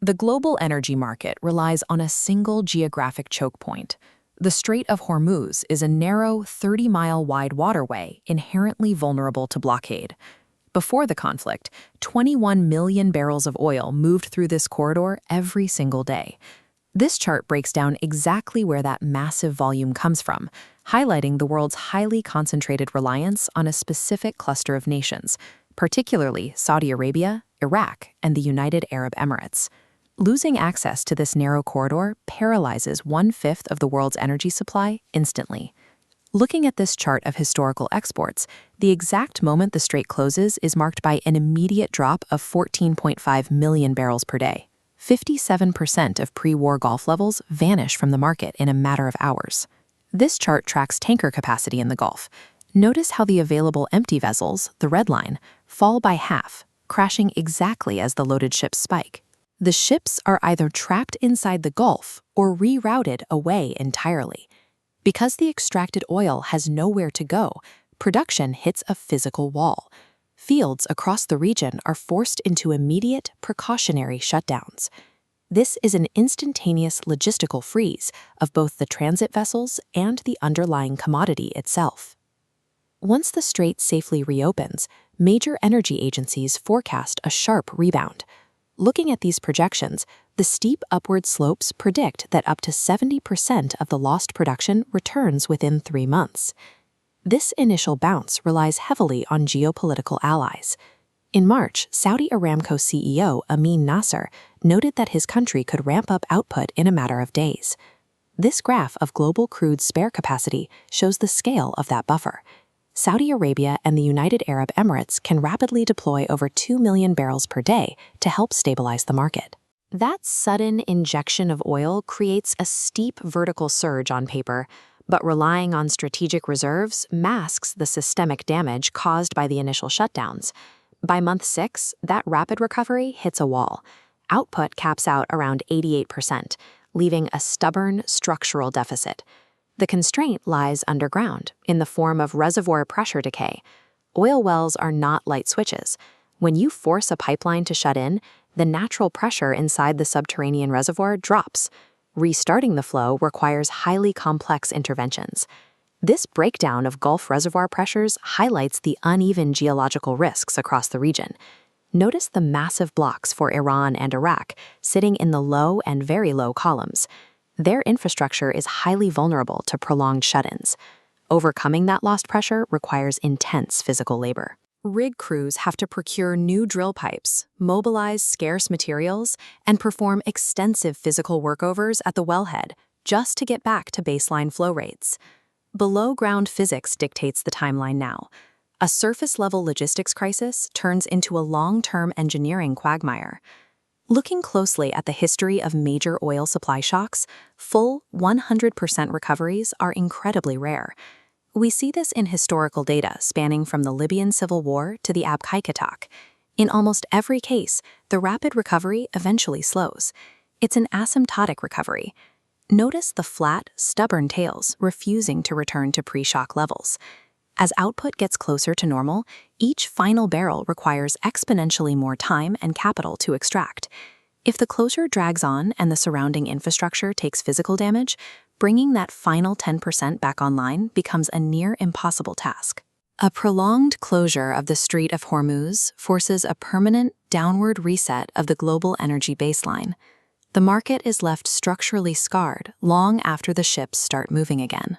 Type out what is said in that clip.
The global energy market relies on a single geographic choke point. The Strait of Hormuz is a narrow, 30-mile wide waterway inherently vulnerable to blockade. Before the conflict, 21 million barrels of oil moved through this corridor every single day. This chart breaks down exactly where that massive volume comes from, highlighting the world's highly concentrated reliance on a specific cluster of nations, particularly Saudi Arabia, Iraq, and the United Arab Emirates. Losing access to this narrow corridor paralyzes 1/5 of the world's energy supply instantly. Looking at this chart of historical exports, the exact moment the strait closes is marked by an immediate drop of 14.5 million barrels per day. 57% of pre-war Gulf levels vanish from the market in a matter of hours. This chart tracks tanker capacity in the Gulf. Notice how the available empty vessels, the red line, fall by half, crashing exactly as the loaded ships spike. The ships are either trapped inside the Gulf or rerouted away entirely. Because the extracted oil has nowhere to go, production hits a physical wall. Fields across the region are forced into immediate, precautionary shutdowns. This is an instantaneous logistical freeze of both the transit vessels and the underlying commodity itself. Once the strait safely reopens, major energy agencies forecast a sharp rebound. Looking at these projections, the steep upward slopes predict that up to 70% of the lost production returns within 3 months. This initial bounce relies heavily on geopolitical allies. In March, Saudi Aramco CEO Amin Nasser noted that his country could ramp up output in a matter of days. This graph of global crude spare capacity shows the scale of that buffer. Saudi Arabia and the United Arab Emirates can rapidly deploy over 2 million barrels per day to help stabilize the market. That sudden injection of oil creates a steep vertical surge on paper, but relying on strategic reserves masks the systemic damage caused by the initial shutdowns. By month 6, that rapid recovery hits a wall. Output caps out around 88%, leaving a stubborn structural deficit. The constraint lies underground, in the form of reservoir pressure decay. Oil wells are not light switches. When you force a pipeline to shut in, the natural pressure inside the subterranean reservoir drops. Restarting the flow requires highly complex interventions. This breakdown of Gulf reservoir pressures highlights the uneven geological risks across the region. Notice the massive blocks for Iran and Iraq sitting in the low and very low columns. Their infrastructure is highly vulnerable to prolonged shut-ins. Overcoming that lost pressure requires intense physical labor. Rig crews have to procure new drill pipes, mobilize scarce materials, and perform extensive physical workovers at the wellhead just to get back to baseline flow rates. Below-ground physics dictates the timeline now. A surface-level logistics crisis turns into a long-term engineering quagmire. Looking closely at the history of major oil supply shocks, full 100% recoveries are incredibly rare. We see this in historical data spanning from the Libyan Civil War to the Abqaiq attack. In almost every case, the rapid recovery eventually slows. It's an asymptotic recovery. Notice the flat, stubborn tails refusing to return to pre-shock levels. As output gets closer to normal, each final barrel requires exponentially more time and capital to extract. If the closure drags on and the surrounding infrastructure takes physical damage, bringing that final 10% back online becomes a near impossible task. A prolonged closure of the Strait of Hormuz forces a permanent downward reset of the global energy baseline. The market is left structurally scarred long after the ships start moving again.